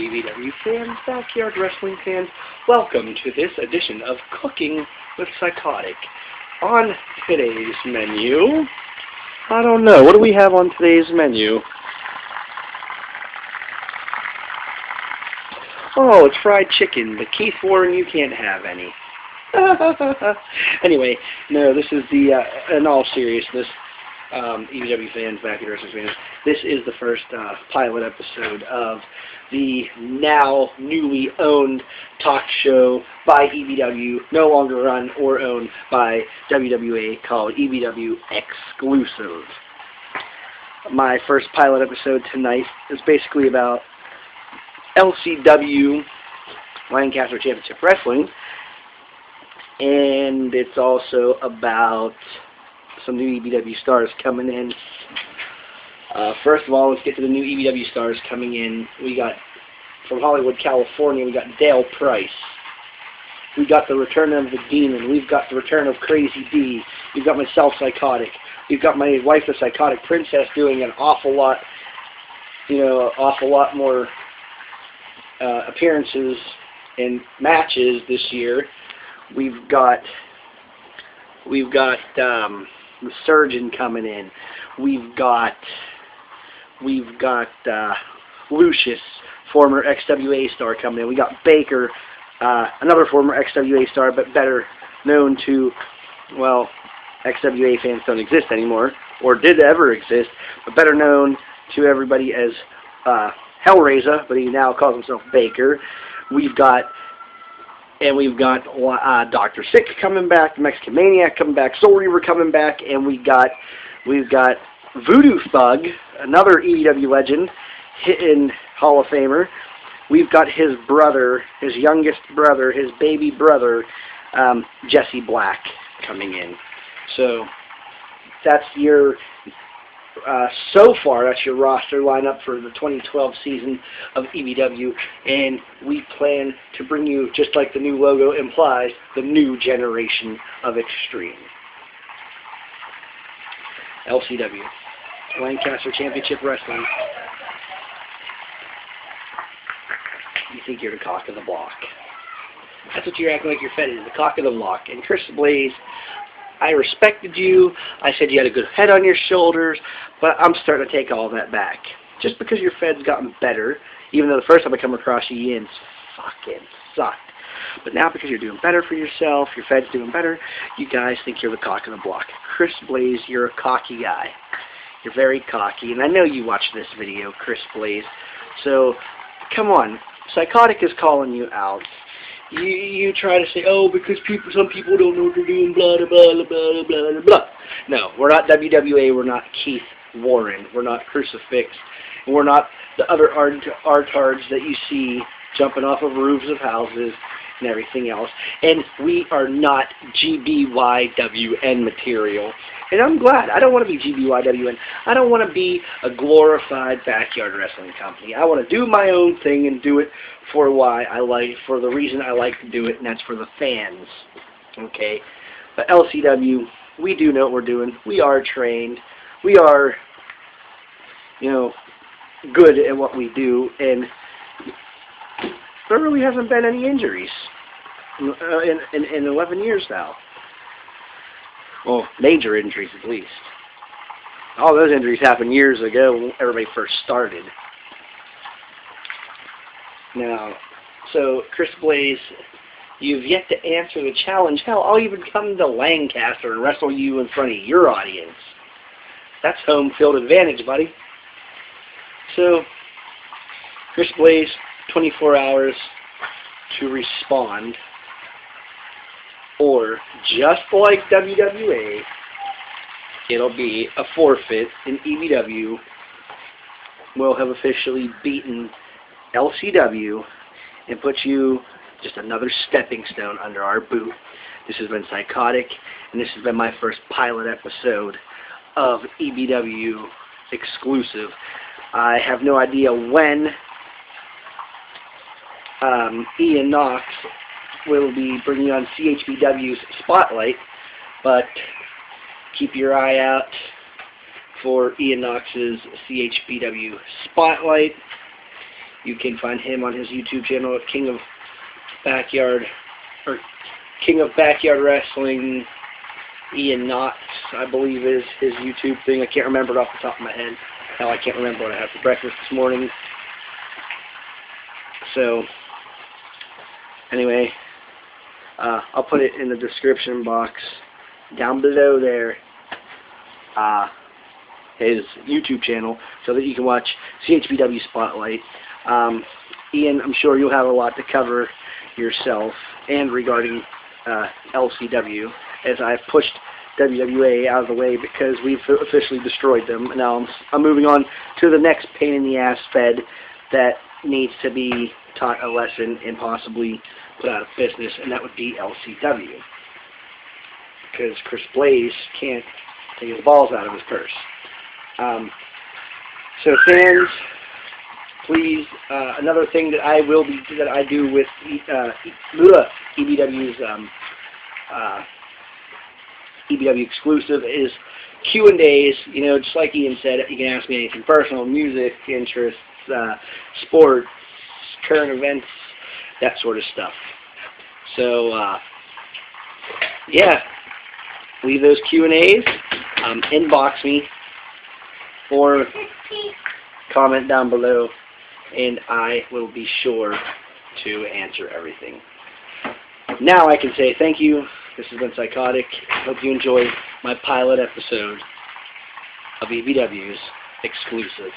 EBW fans, backyard wrestling fans, welcome to this edition of Cooking with Psychotic. On today's menu, I don't know, what do we have on today's menu? Oh, it's fried chicken, but Keith Warren, you can't have any. Anyway, no, this is the, in all seriousness, EBW fans, backyard wrestling fans, this is the first pilot episode of the now newly owned talk show by EBW, no longer run or owned by WWA, called EBW Exclusive. My first pilot episode tonight is basically about LCW, Lancaster Championship Wrestling, and it's also about some new EBW stars coming in. First of all, let's get to the new EBW stars coming in. We got, from Hollywood, California, we got Dale Price. We got the return of the Demon. We've got the return of Crazy D. We've got myself, Psychotic. We've got my wife, the Psychotic Princess, doing an awful lot more appearances and matches this year. We've got the Surgeon coming in. We've got Lucius, former XWA star, coming in. We got Baker, another former XWA star, but better known to, well, XWA fans don't exist anymore, or did ever exist, but better known to everybody as Hellraiser, but he now calls himself Baker. We've got Dr. Sick coming back, Mexican Maniac coming back, Soul Reaver coming back, and we've got Voodoo Thug, another EBW legend, hitting Hall of Famer. We've got his brother, his youngest brother, his baby brother, Jesse Black, coming in. So that's your so far, that's your roster lineup for the 2012 season of EBW, and we plan to bring you, just like the new logo implies, the new generation of Extreme. LCW, Lancaster Championship Wrestling. You think you're the cock of the block. That's what you're acting like you're fed is, the cock of the block. And Chris Blaze, I respected you. I said you had a good head on your shoulders, but I'm starting to take all that back. Just because your Fed's gotten better, even though the first time I come across you, you fucking sucked. But now because you're doing better for yourself, your Fed's doing better, you guys think you're the cock of the block. Chris Blaze, you're a cocky guy. You're very cocky, and I know you watched this video, Chris Blaze. So, come on. Psychotic is calling you out. You try to say, oh, because some people don't know what they're doing, blah, blah, blah, blah, blah, blah. No, we're not WWA, we're not Keith Warren, we're not Crucifix, and we're not the other artards that you see jumping off of roofs of houses and everything else. And we are not GBYWN material. And I'm glad. I don't want to be GBYWN. I don't want to be a glorified backyard wrestling company. I want to do my own thing and do it for the reason I like to do it, and that's for the fans. Okay? But LCW, we do know what we're doing. We are trained. We are, good at what we do, and there really hasn't been any injuries in 11 years now. Well, major injuries at least. All those injuries happened years ago when everybody first started. Now, so Chris Blaze, you've yet to answer the challenge. Hell, I'll even come to Lancaster and wrestle you in front of your audience. That's home field advantage, buddy. So, Chris Blaze, 24 hours to respond, or just like WWA, it'll be a forfeit, and EBW will have officially beaten LCW and put you just another stepping stone under our boot. This has been Psychotic, and this has been my first pilot episode of EBW Exclusive. I have no idea when Ian Knox will be bringing on CHBW's Spotlight, but keep your eye out for Ian Knox's CHBW Spotlight. You can find him on his YouTube channel at King of Backyard Wrestling. Ian Knotts, I believe, is his YouTube thing. I can't remember it off the top of my head. Hell, I can't remember what I had for breakfast this morning. So, anyway, I'll put it in the description box down below there. His YouTube channel, so that you can watch CHBW Spotlight. Ian, I'm sure you'll have a lot to cover yourself and regarding LCW, as I've pushed WWA out of the way because we've officially destroyed them. Now I'm moving on to the next pain in the ass fed that needs to be taught a lesson and possibly put out of business, and that would be LCW, because Chris Blaze can't take his balls out of his purse. So fans, please, another thing that I do with EBW's EBW exclusive is Q&As. You know, just like Ian said, you can ask me anything personal, music, interests, sports, current events, that sort of stuff. So, yeah, leave those Q&As, inbox me, or comment down below, and I will be sure to answer everything. Now I can say thank you. This has been Psychotic. Hope you enjoyed my pilot episode of EBW's exclusive.